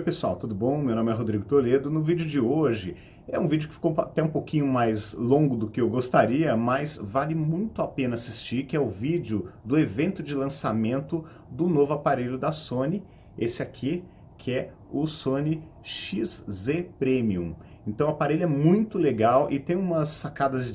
pessoal, tudo bom? Meu nome é Rodrigo Toledo. No vídeo de hoje, é um vídeo que ficou até um pouquinho mais longo do que eu gostaria, mas vale muito a pena assistir, que é o vídeo do evento de lançamento do novo aparelho da Sony, esse aqui, que é o Sony XZ Premium. Então o aparelho é muito legal e tem umas sacadas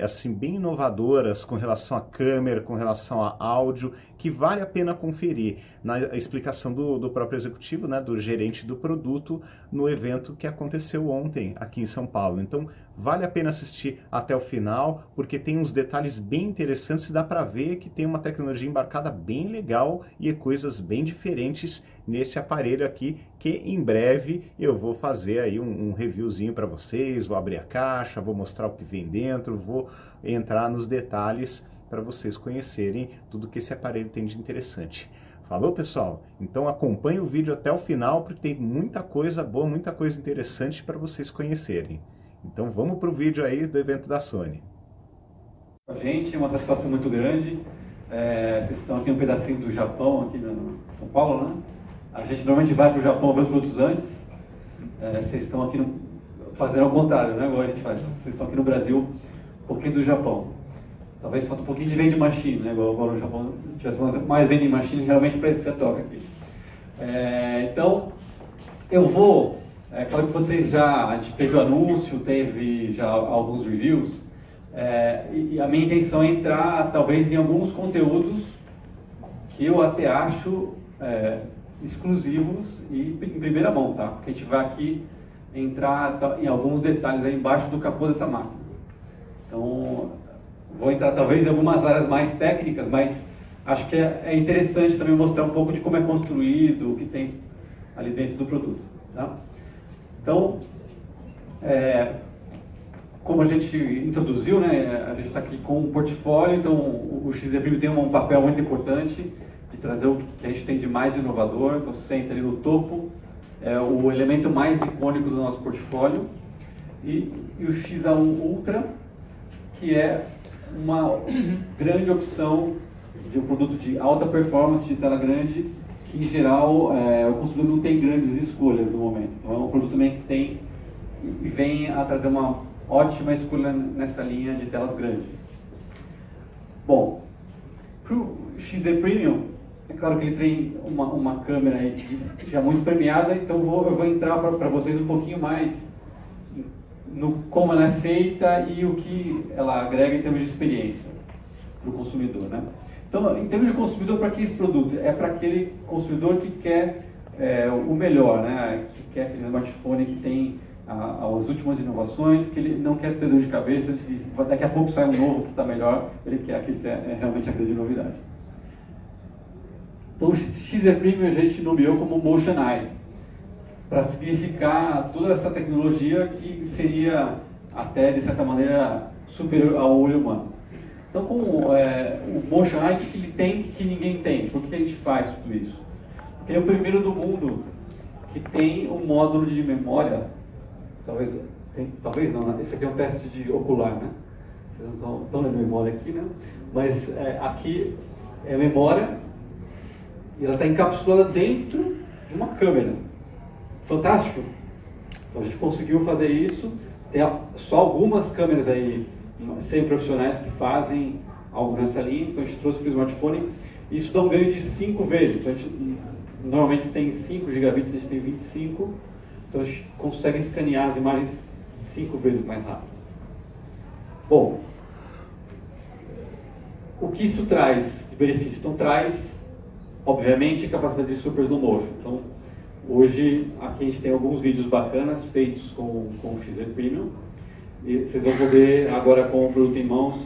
assim bem inovadoras com relação à câmera, com relação a áudio, que vale a pena conferir na explicação do próprio executivo, né, do gerente do produto, no evento que aconteceu ontem aqui em São Paulo. Então vale a pena assistir até o final, porque tem uns detalhes bem interessantes e dá para ver que tem uma tecnologia embarcada bem legal e coisas bem diferentes nesse aparelho aqui, que em breve eu vou fazer aí um reviewzinho para vocês, vou abrir a caixa, vou mostrar o que vem dentro, vou entrar nos detalhes para vocês conhecerem tudo que esse aparelho tem de interessante. Falou, pessoal? Então acompanhe o vídeo até o final, porque tem muita coisa boa, muita coisa interessante para vocês conhecerem. Então vamos para o vídeo aí do evento da Sony. A gente, é uma satisfação muito grande. Vocês estão aqui um pedacinho do Japão, aqui em São Paulo, né? A gente normalmente vai para o Japão ver os produtos antes. Vocês estão aqui fazendo ao contrário, né? Igual a gente faz. Vocês estão aqui no Brasil, um pouquinho do Japão. Talvez falta um pouquinho de vending machine, né? Igual no Japão, se tivesse mais vending machine, realmente para esse setor aqui. Então, eu vou... claro que vocês a gente teve o anúncio, teve já alguns reviews, e a minha intenção é entrar, talvez, em alguns conteúdos que eu até acho exclusivos e em primeira mão, tá? Porque a gente vai aqui entrar em alguns detalhes aí embaixo do capô dessa máquina. Então, vou entrar talvez em algumas áreas mais técnicas, mas acho que é interessante também mostrar um pouco de como é construído, o que tem ali dentro do produto, tá? Então, como a gente introduziu, né, a gente está aqui com um portfólio, então o XZ Premium tem um papel muito importante de trazer o que a gente tem de mais inovador. Então, você entra ali no topo, é o elemento mais icônico do nosso portfólio, e o X1 Ultra, que é uma grande opção de um produto de alta performance, de tela grande, que em geral o consumidor não tem grandes escolhas no momento. Então é um produto também que tem e vem a trazer uma ótima escolha nessa linha de telas grandes. Bom, para o XZ Premium, é claro que ele tem uma câmera aí já muito premiada, então eu vou entrar para vocês um pouquinho mais no como ela é feita e o que ela agrega em termos de experiência para o consumidor, né? Então, em termos de consumidor, para que esse produto? É para aquele consumidor que quer o melhor, né? Que quer aquele smartphone que tem as últimas inovações, que ele não quer ter dor de cabeça, daqui a pouco sai um novo que está melhor, ele quer aquele que é realmente a grande novidade. Então, o XZ Premium a gente nomeou como Motion Eye, para significar toda essa tecnologia que seria até, de certa maneira, superior ao olho humano. Então, com o Motion Eye, o que ele tem que ninguém tem? Por que a gente faz tudo isso? Porque ele é o primeiro do mundo que tem um módulo de memória, talvez não, esse aqui é um teste de ocular, né? Vocês não estão na memória aqui, né? Mas aqui é memória e ela está encapsulada dentro de uma câmera. Fantástico! Então a gente conseguiu fazer isso. Tem só algumas câmeras aí semi-profissionais que fazem algo nessa linha, então a gente trouxe para o smartphone. Isso dá um ganho de 5 vezes. Então a gente, normalmente tem 5 gigabits, a gente tem 25, então a gente consegue escanear as imagens 5 vezes mais rápido. Bom, o que isso traz de benefício? Então traz, obviamente, capacidade de super slow motion. Então, hoje aqui a gente tem alguns vídeos bacanas feitos com o XZ Premium. E vocês vão poder, agora com o produto em mãos,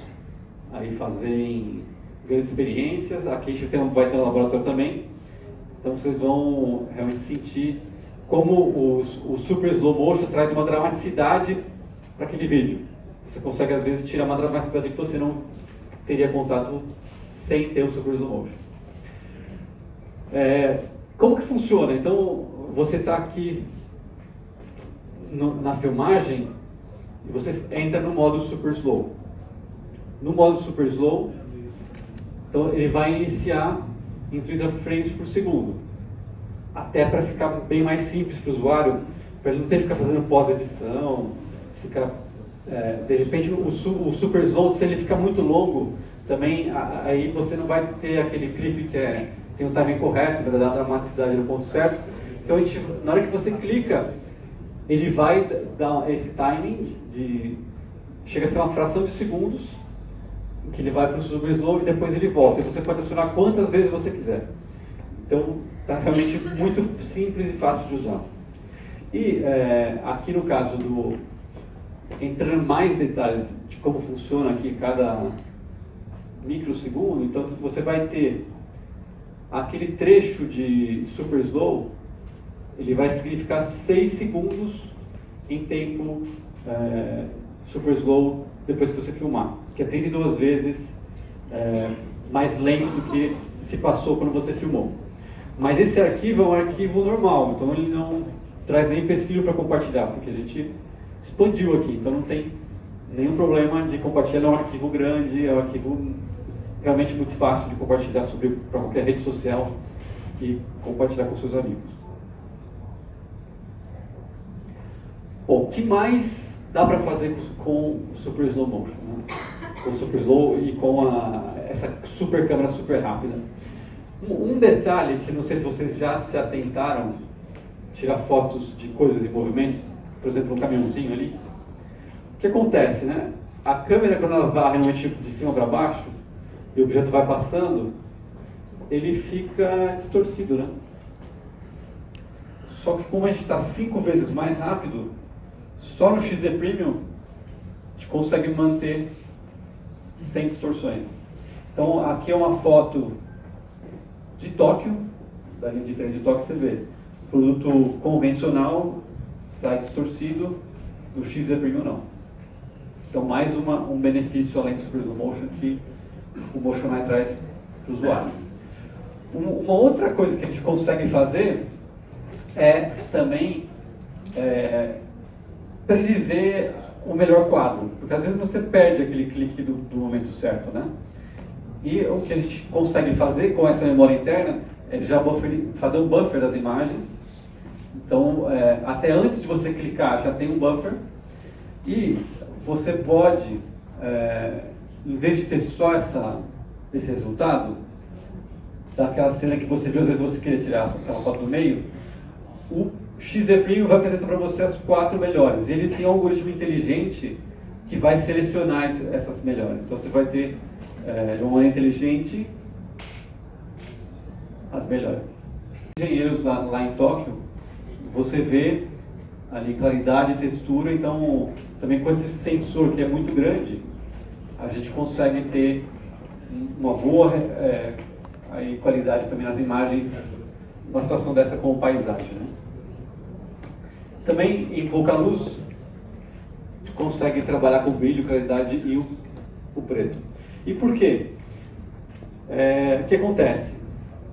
aí fazerem grandes experiências. Aqui a gente vai ter um laboratório também. Então vocês vão realmente sentir como o Super Slow Motion traz uma dramaticidade para aquele vídeo. Você consegue, às vezes, tirar uma dramaticidade que você não teria contato sem ter o Super Slow Motion. Como que funciona? Então, você está aqui na filmagem e você entra no modo Super Slow. No modo Super Slow, então ele vai iniciar em 30 frames por segundo. até para ficar bem mais simples para o usuário, para ele não ter que ficar fazendo pós-edição, de repente o Super Slow, se ele fica muito longo, também aí você não vai ter aquele clipe que tem o timing correto, vai dar a dramaticidade no ponto certo. Então na hora que você clica, ele vai dar esse timing chega a ser uma fração de segundos, que ele vai para o Super Slow e depois ele volta. E você pode acionar quantas vezes você quiser. Então está realmente muito simples e fácil de usar. E aqui no caso entrando mais detalhes de como funciona aqui cada microsegundo, então você vai ter aquele trecho de Super Slow, ele vai significar 6 segundos em tempo Super Slow depois que você filmar, que é 32 vezes mais lento do que se passou quando você filmou. Mas esse arquivo é um arquivo normal, então ele não traz nem empecilho para compartilhar, porque a gente expandiu aqui, então não tem nenhum problema de compartilhar. É um arquivo grande, é um arquivo realmente muito fácil de compartilhar para qualquer rede social e compartilhar com seus amigos. Bom, o que mais dá para fazer com o Super Slow Motion, né? Com o Super Slow e com essa super câmera super rápida? Um detalhe que não sei se vocês já se atentaram, tirar fotos de coisas em movimento, por exemplo, um caminhãozinho ali. O que acontece, né? A câmera, quando ela varre normalmente de cima para baixo e o objeto vai passando, ele fica distorcido, né? Só que como a gente está 5 vezes mais rápido, só no XZ Premium a gente consegue manter sem distorções. Então aqui é uma foto de Tóquio, da linha de trem de Tóquio, você vê. Produto convencional sai distorcido, no XZ Premium não. Então mais um benefício além do Super Slow Motion que o Motion Eye traz para o usuário. Uma outra coisa que a gente consegue fazer é também predizer o melhor quadro, porque às vezes você perde aquele clique do momento certo, né? E o que a gente consegue fazer com essa memória interna é já fazer um buffer das imagens. Então, até antes de você clicar, já tem um buffer. E você pode, em vez de ter só esse resultado, daquela cena que você viu, às vezes você queria tirar aquela foto do meio, o XZ Premium vai apresentar para você as 4 melhores. Ele tem um algoritmo inteligente que vai selecionar essas melhores. Então você vai ter, de uma maneira inteligente, as melhores. Engenheiros lá em Tóquio, você vê ali claridade e textura, então também com esse sensor que é muito grande, a gente consegue ter uma boa qualidade também nas imagens, uma situação dessa como paisagem, né? Também em pouca luz, a gente consegue trabalhar com brilho, claridade e o preto. E por quê? O que acontece?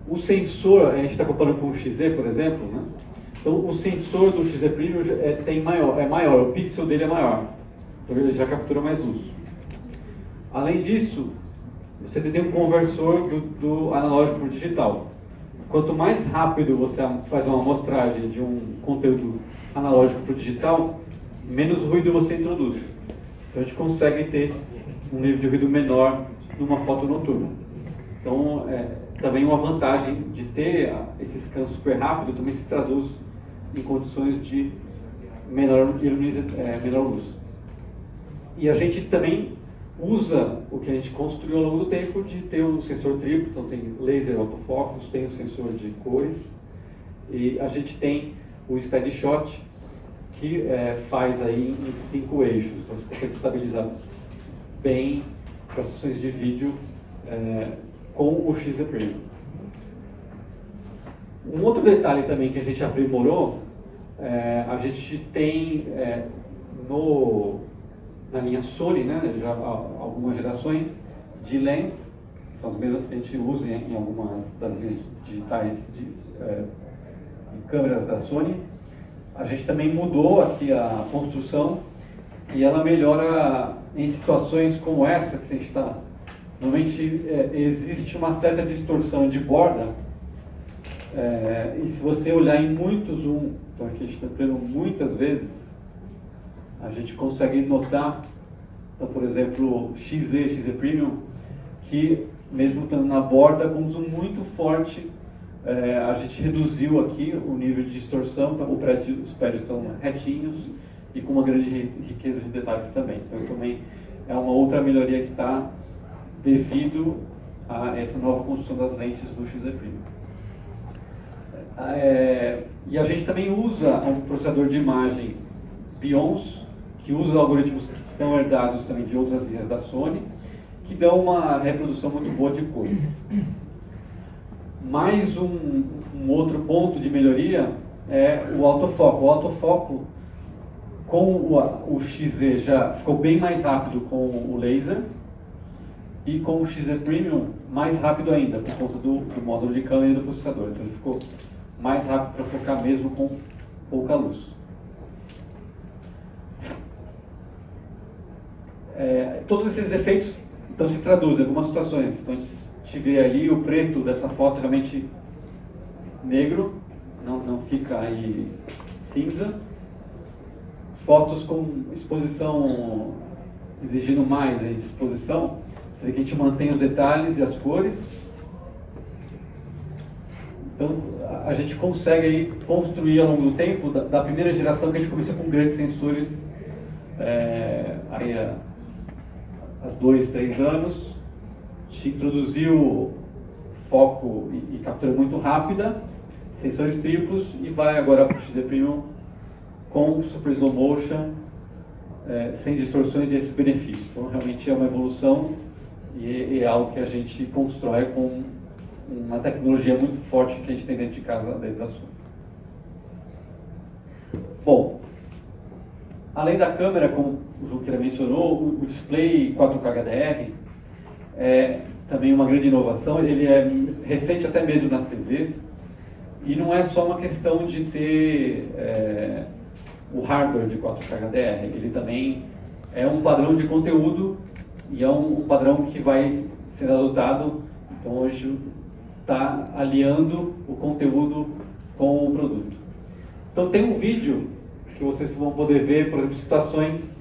O sensor, a gente está comparando com o XZ, por exemplo, né? Então o sensor do XZ Premium é maior, o pixel dele é maior, então ele já captura mais luz. Além disso, você tem um conversor do analógico para o digital. Quanto mais rápido você faz uma amostragem de um conteúdo analógico para o digital, menos ruído você introduz. Então a gente consegue ter um nível de ruído menor numa foto noturna. Então, também uma vantagem de ter esse scan super rápido também se traduz em condições de menor luz. E a gente também usa o que a gente construiu ao longo do tempo de ter um sensor triplo, então tem laser autofocus, tem o sensor de cores, e a gente tem o Steady Shot, que faz aí em 5 eixos, então você consegue estabilizar bem para sessões de vídeo com o XZ Premium. Um outro detalhe também que a gente aprimorou, a gente tem na linha Sony, né, já há algumas gerações de lens, são as mesmas que a gente usa em algumas das linhas digitais de câmeras da Sony. A gente também mudou aqui a construção e ela melhora em situações como essa que a gente está. Normalmente existe uma certa distorção de borda E se você olhar em muito zoom, então aqui a gente está vendo muitas vezes, a gente consegue notar, então, por exemplo, XZ Premium, que mesmo estando na borda, com um zoom muito forte, a gente reduziu aqui o nível de distorção, então os prédios estão retinhos e com uma grande riqueza de detalhes também. Então também é uma outra melhoria que está devido a essa nova construção das lentes do XZ Premium. E a gente também usa um processador de imagem Bions, que usa algoritmos que são herdados também de outras linhas da Sony, que dão uma reprodução muito boa de cores. Mais um outro ponto de melhoria é o autofoco. O autofoco com o XZ já ficou bem mais rápido com o laser, e com o XZ Premium mais rápido ainda, por conta do módulo de câmera e do processador. Então ele ficou mais rápido para focar mesmo com pouca luz. Todos esses efeitos então se traduzem em algumas situações. Então a gente vê ali o preto dessa foto realmente negro, não fica aí cinza. Fotos com exposição exigindo mais de exposição, você vê que a gente mantém os detalhes e as cores. Então a gente consegue aí construir ao longo do tempo, da primeira geração que a gente começou com grandes sensores, aí há 2, 3 anos, a gente introduziu foco e captura muito rápida, sensores triplos, e vai agora para o XZ Premium com Super Slow Motion, sem distorções e esses benefícios. Então realmente é uma evolução e é algo que a gente constrói com uma tecnologia muito forte que a gente tem dentro de casa, dentro da Sony. Bom, além da câmera, como o Junqueira mencionou, o display 4K HDR é também uma grande inovação. Ele é recente até mesmo nas TVs, e não é só uma questão de ter o hardware de 4K HDR, ele também é um padrão de conteúdo e é um padrão que vai ser adotado. Então hoje está aliando o conteúdo com o produto. Então tem um vídeo que vocês vão poder ver, por exemplo, situações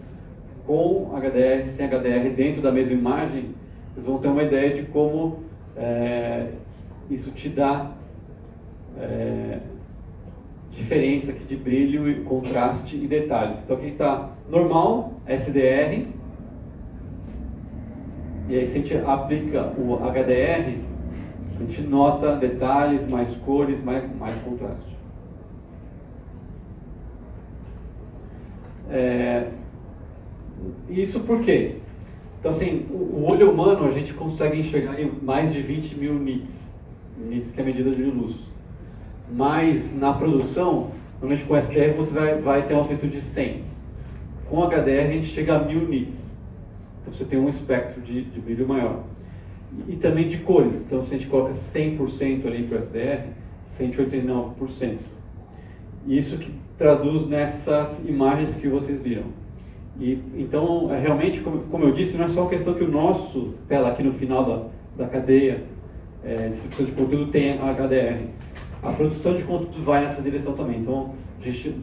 com HDR, sem HDR dentro da mesma imagem. Vocês vão ter uma ideia de como isso te dá diferença aqui de brilho, e contraste e detalhes. Então aqui está normal, SDR, e aí se a gente aplica o HDR, a gente nota detalhes, mais cores, mais contraste. Isso por quê? Então assim, o olho humano a gente consegue enxergar em mais de 20 mil nits, que é a medida de luz. Mas na produção, normalmente com SDR você vai ter uma amplitude de 100. Com HDR a gente chega a 1000 nits. Então você tem um espectro de brilho maior. E também de cores. Então se a gente coloca 100% ali para o SDR, 189%. Isso que traduz nessas imagens que vocês viram. Então, realmente, como eu disse, não é só uma questão que o nosso tela aqui no final da cadeia de distribuição de conteúdo tem HDR. A produção de conteúdo vai nessa direção também. Então,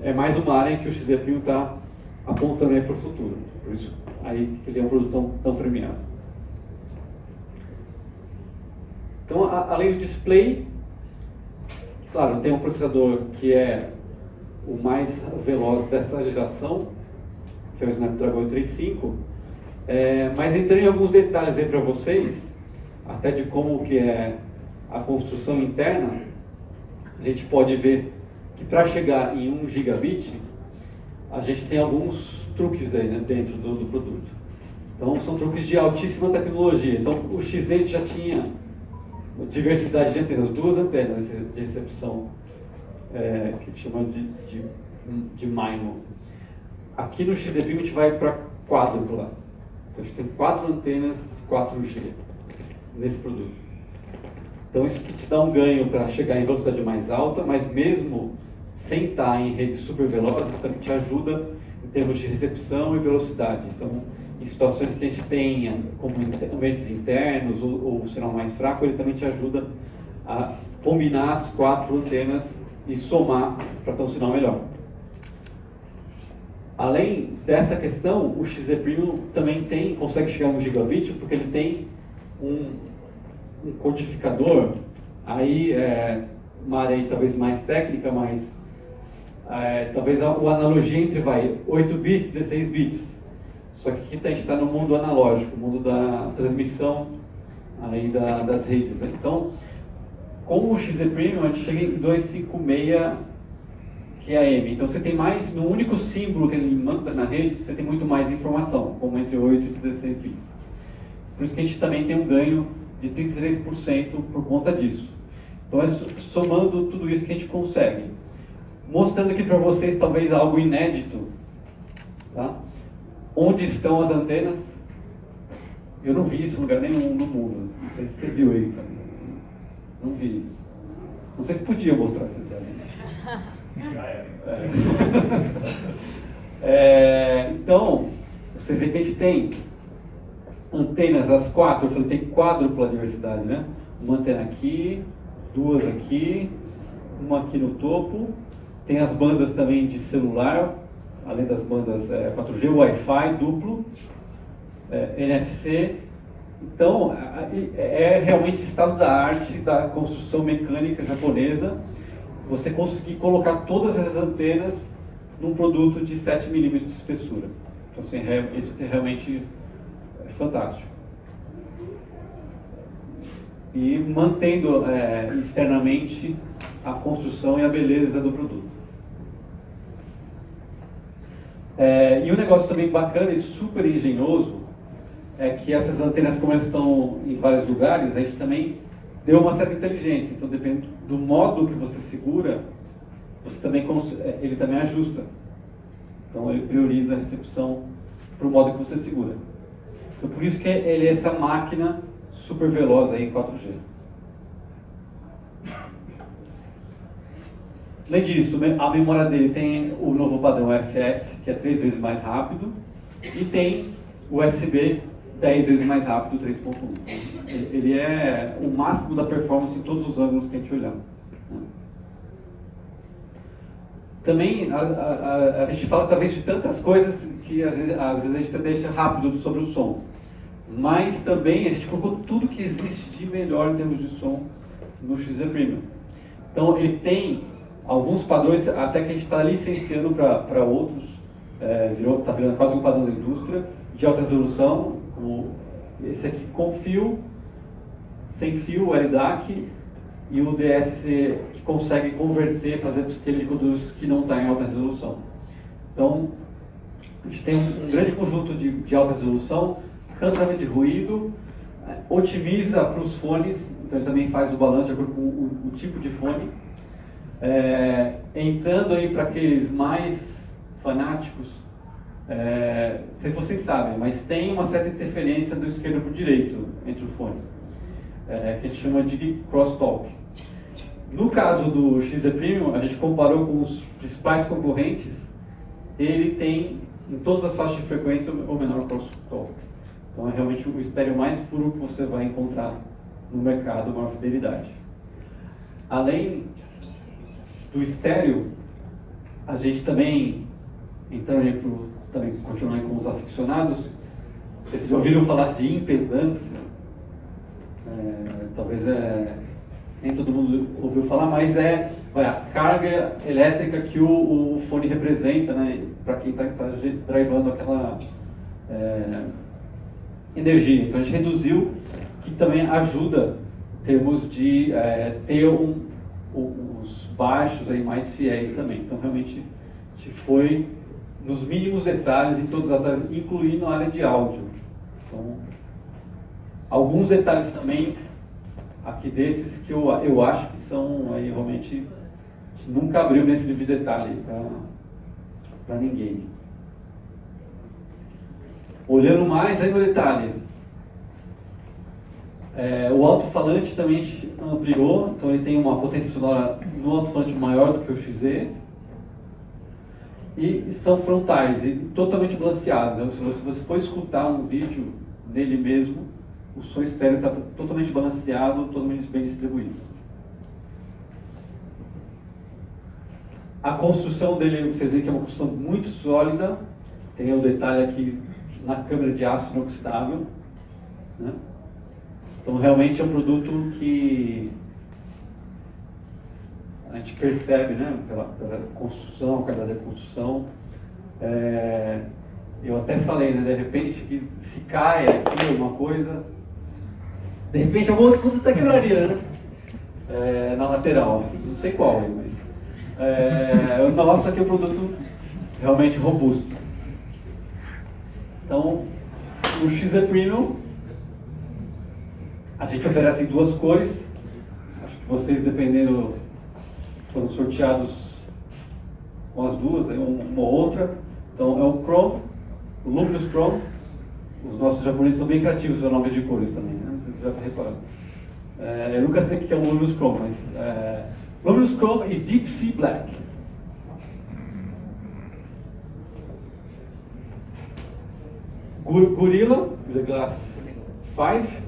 é mais uma área em que o XZ Premium está apontando para o futuro. Por isso, aí ele é um produto tão premiado. Então, além do display, claro, tem um processador que é o mais veloz dessa geração, que é o Snapdragon 835, mas entrando em alguns detalhes aí para vocês, até de como que é a construção interna, a gente pode ver que para chegar em 1 gigabit, a gente tem alguns truques aí, né, dentro do produto. Então são truques de altíssima tecnologia. Então o XZ já tinha diversidade de antenas, 2 antenas de recepção, que chama de MIMO. Aqui no XZ Premium a gente vai para quádrupla. Então a gente tem 4 antenas 4G nesse produto. Então isso que te dá um ganho para chegar em velocidade mais alta, mas mesmo sem estar em redes super velozes, também te ajuda em termos de recepção e velocidade. Então, em situações que a gente tenha, como ambientes internos ou sinal mais fraco, ele também te ajuda a combinar as 4 antenas e somar para ter um sinal melhor. Além dessa questão, o XZ Premium também consegue chegar a 1 gigabit, porque ele tem um codificador, aí uma área aí, talvez mais técnica, mas talvez a analogia entre 8 bits e 16 bits. Só que aqui a gente está no mundo analógico, mundo da transmissão aí das redes. Né? Então, com o XZ Premium, a gente chega em 256 QAM. Então, você tem mais, no único símbolo que ele manda na rede, você tem muito mais informação, como entre 8 e 16 bits. Por isso que a gente também tem um ganho de 33% por conta disso. Então, somando tudo isso que a gente consegue. Mostrando aqui para vocês, talvez, algo inédito. Tá? Onde estão as antenas? Eu não vi isso em lugar nenhum no mundo. Não sei se você viu aí. Não vi. Não sei se podia mostrar essas imagens. Então, você vê que a gente tem antenas, as 4, eu falei, tem quádrupla diversidade, né? Uma antena aqui, 2 aqui, uma aqui no topo. Tem as bandas também de celular, além das bandas 4G, Wi-Fi duplo, NFC. Então, é realmente estado da arte da construção mecânica japonesa você conseguir colocar todas as antenas num produto de 7 milímetros de espessura. Então, assim, isso é realmente fantástico. E mantendo externamente a construção e a beleza do produto. E um negócio também bacana e super engenhoso é que essas antenas, como elas estão em vários lugares, a gente também deu uma certa inteligência. Então, depende do modo que você segura, ele também ajusta. Então, ele prioriza a recepção para o modo que você segura. Então, por isso que ele é essa máquina super veloz aí em 4G. Além disso, a memória dele tem o novo padrão UFS, que é 3 vezes mais rápido, e tem o USB 10 vezes mais rápido, 3.1. Ele é o máximo da performance em todos os ângulos que a gente olhar. Também a gente fala talvez de tantas coisas que às vezes a gente deixa rápido sobre o som. Mas também a gente colocou tudo que existe de melhor em termos de som no XZ Premium. Então ele tem alguns padrões, até que a gente está licenciando para outros, está virando quase um padrão da indústria, de alta resolução, esse aqui com fio, sem fio, o LDAC, e o DSC que consegue converter, fazer upscale de conteúdos que não está em alta resolução. Então, a gente tem um grande conjunto de alta resolução, cancelamento de ruído, otimiza para os fones, então ele também faz o balanço de acordo com o tipo de fone. Entrando aí para aqueles mais fanáticos, não sei se vocês sabem, mas tem uma certa interferência do esquerdo para o direito entre o fone, que a gente chama de crosstalk. No caso do XZ Premium, a gente comparou com os principais concorrentes, ele tem em todas as faixas de frequência o menor crosstalk. Então é realmente o estéreo mais puro que você vai encontrar no mercado, maior fidelidade. Além do estéreo, a gente também, entrando aí também continuando com os aficionados, vocês já ouviram falar de impedância? Talvez nem todo mundo ouviu falar, mas a carga elétrica que o fone representa, né, para quem está drivando aquela energia. Então a gente reduziu, que também ajuda em termos de ter os baixos aí mais fiéis também. Então realmente a gente foi nos mínimos detalhes em todas as áreas, incluindo a área de áudio. Então, alguns detalhes também aqui desses que eu acho que são aí realmente, a gente nunca abriu nesse livro de detalhe para ninguém. Olhando mais aí no detalhe, o alto-falante também a gente ampliou, então ele tem uma potência sonora no alto-falante maior do que o XZ, e são frontais e totalmente balanceados. Então, se você for escutar um vídeo dele mesmo, o som estéreo está totalmente balanceado, totalmente bem distribuído. A construção dele, vocês veem que é uma construção muito sólida. Tem o detalhe aqui na câmera de aço inoxidável, né? Então realmente é um produto que a gente percebe, né, pela construção, a qualidade da construção. Eu até falei, né, de repente que se cai aqui alguma coisa, de repente alguma outra coisa até quebraria, né? Na lateral, não sei qual, mas o nosso aqui é um produto realmente robusto. Então, o XZ Premium, a gente oferece em duas cores. Acho que vocês, dependendo, foram sorteados com as duas, uma ou outra. Então, é o Chrome, o Luminous Chrome. Os nossos japoneses são bem criativos para nomes de cores também, né? Vocês já repararam. Eu nunca sei o que é o Luminous Chrome, mas Luminous Chrome e Deep Sea Black. Gorilla, The Glass 5.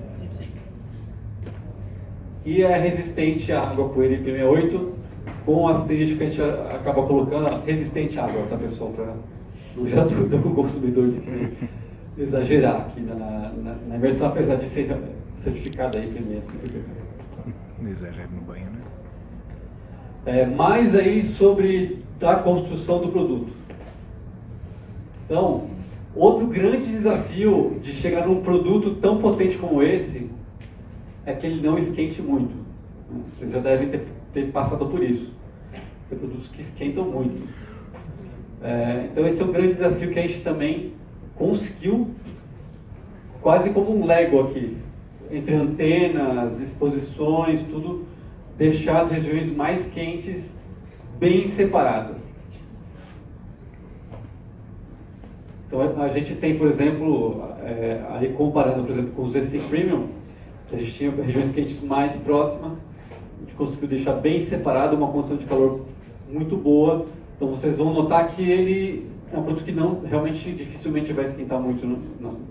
E é resistente à água, poeira IP68, com as asterisco que a gente acaba colocando, resistente à água, tá, pessoal? Para não gerar dúvida com o consumidor de que exagerar aqui na versão, apesar de ser certificada aí IP65. Não exagero no banho, né? Mais aí sobre a construção do produto. Então, outro grande desafio de chegar num produto tão potente como esse é que ele não esquente muito. Vocês já devem ter passado por isso. Tem produtos que esquentam muito. Então esse é um grande desafio que a gente também conseguiu, quase como um Lego aqui, entre antenas, exposições, tudo, deixar as regiões mais quentes bem separadas. Então a gente tem, por exemplo, aí comparando, por exemplo, com o Z6 Premium, que a gente tinha regiões quentes mais próximas, a gente conseguiu deixar bem separado, uma condição de calor muito boa. Então vocês vão notar que ele é um produto que realmente dificilmente vai esquentar muito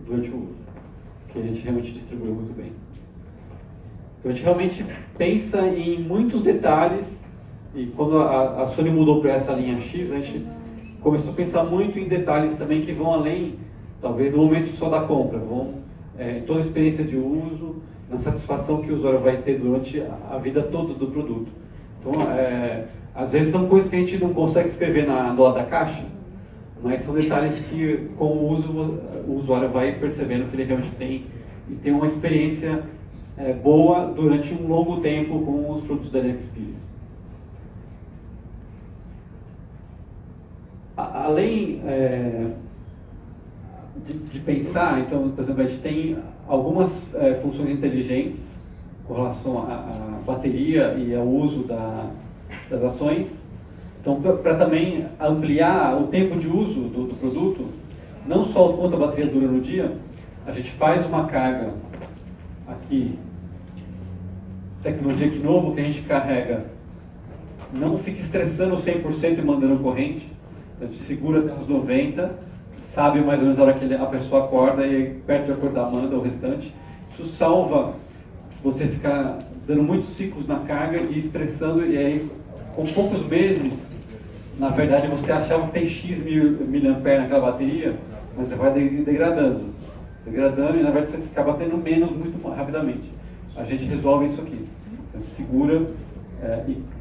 durante o uso, que a gente realmente distribuiu muito bem. Então a gente realmente pensa em muitos detalhes, e quando a Sony mudou para essa linha X, a gente começou a pensar muito em detalhes também que vão além, talvez, do momento só da compra, vão em toda a experiência de uso, na satisfação que o usuário vai ter durante a vida toda do produto. Então, às vezes são coisas que a gente não consegue escrever do lado da caixa, mas são detalhes que, com o uso, o usuário vai percebendo que ele realmente tem, e tem uma experiência boa durante um longo tempo com os produtos da Nexperia. Além de pensar, então, por exemplo, a gente tem algumas funções inteligentes com relação à bateria e ao uso das ações. Então, para também ampliar o tempo de uso do produto, não só o quanto a bateria dura no dia, a gente faz uma carga aqui, tecnologia novo, que a gente carrega, não fica estressando 100% e mandando corrente. A gente segura até os 90, sabe mais ou menos a hora que a pessoa acorda e perto de acordar manda o restante. Isso salva você ficar dando muitos ciclos na carga e estressando, e aí com poucos meses, na verdade você achava que tem X miliampere naquela bateria, mas você vai degradando e na verdade você acaba tendo menos muito rapidamente. A gente resolve isso aqui. A gente segura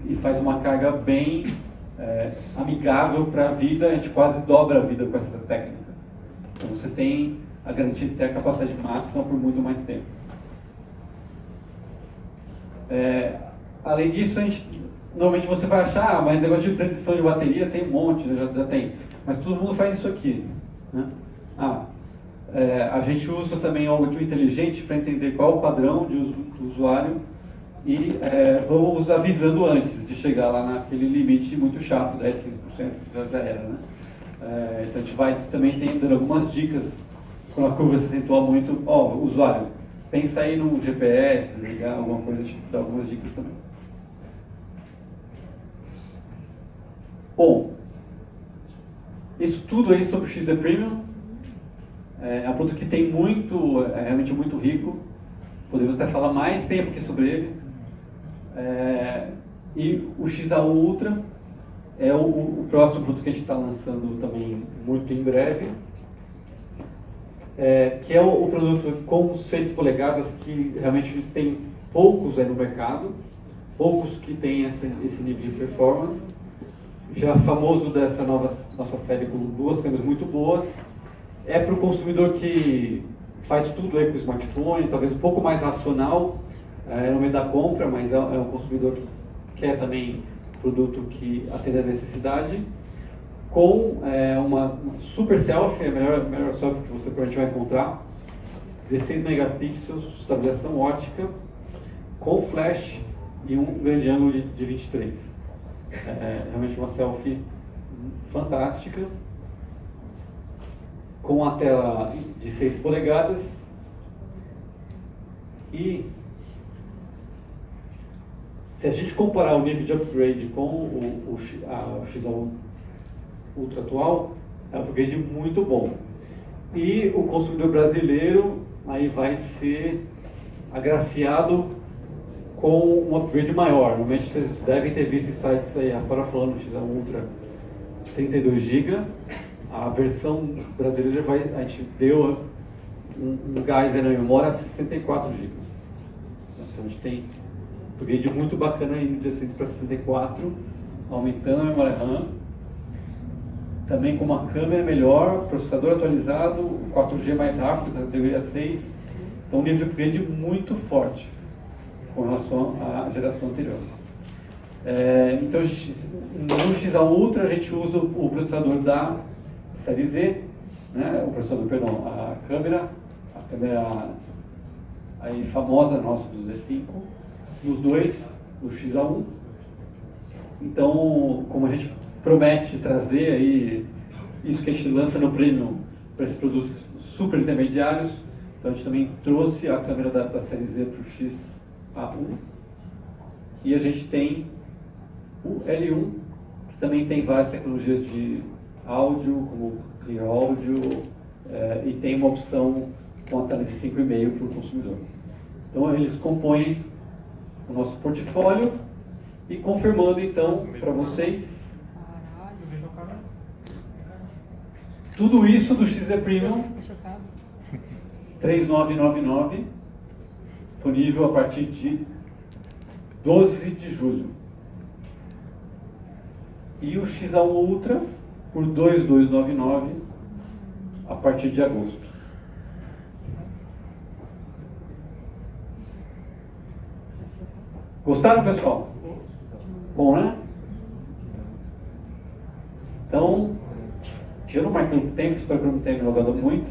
e faz uma carga bem amigável para a vida, a gente quase dobra a vida com essa técnica. Então você tem a garantia de ter a capacidade máxima por muito mais tempo. Além disso, normalmente você vai achar, mas negócio de transição de bateria tem um monte, né? já tem. Mas todo mundo faz isso aqui, né? A gente usa também áudio inteligente para entender qual é o padrão de uso do usuário e vamos avisando antes de chegar lá naquele limite muito chato, 10, 15%, já era, né? Então a gente vai também dando algumas dicas quando a curva se acentua muito. Usuário, pensa aí no GPS, ligar alguma coisa, dar algumas dicas também. Bom, isso tudo aí sobre o XZ Premium. É um produto que tem muito, realmente muito rico. Podemos até falar mais tempo aqui sobre ele. E o XA1 Ultra, é o próximo produto que a gente está lançando também muito em breve, que é o produto com 6 polegadas, que realmente tem poucos aí no mercado, poucos que têm esse nível de performance. Já famoso dessa nossa série com 2 câmeras muito boas. É para o consumidor que faz tudo aí com o smartphone, talvez um pouco mais racional no meio da compra, mas é um consumidor que quer também produto que atende a necessidade, com uma super selfie, a melhor selfie que você provavelmente vai encontrar, 16 megapixels, estabilização ótica, com flash e um grande ângulo de 23. Realmente uma selfie fantástica, com a tela de 6 polegadas e se a gente comparar o nível de upgrade com o X1 Ultra atual, é um upgrade muito bom. E o consumidor brasileiro aí vai ser agraciado com um upgrade maior. Normalmente vocês devem ter visto sites aí afora falando do X1 Ultra 32 GB. A versão brasileira a gente deu um gás aí na memória a 64 GB. Então a gente tem um upgrade muito bacana aí de 16 para 64, aumentando a memória RAM. Também com uma câmera melhor, processador atualizado, 4G mais rápido, categoria 6. Então um nível de upgrade muito forte com relação à geração anterior. Então no X1 Ultra a gente usa o processador da série Z, né? A câmera aí famosa nossa do Z5, nos dois, no X1. Então, como a gente promete trazer aí isso que a gente lança no Premium para esses produtos super intermediários, então a gente também trouxe a câmera da série Z para o X1. E a gente tem o L1, que também tem várias tecnologias de áudio, como Clear Audio, e tem uma opção com a tela de 5,5 para o consumidor. Então eles compõem o nosso portfólio e confirmando então para vocês tudo isso do XZ Premium 3.999, disponível a partir de 12 de julho. E o X1 Ultra por 2.299 a partir de agosto. Gostaram, pessoal? Bom, né? Então, eu não marquei um tempo, espero que eu não tenha me alongado muito.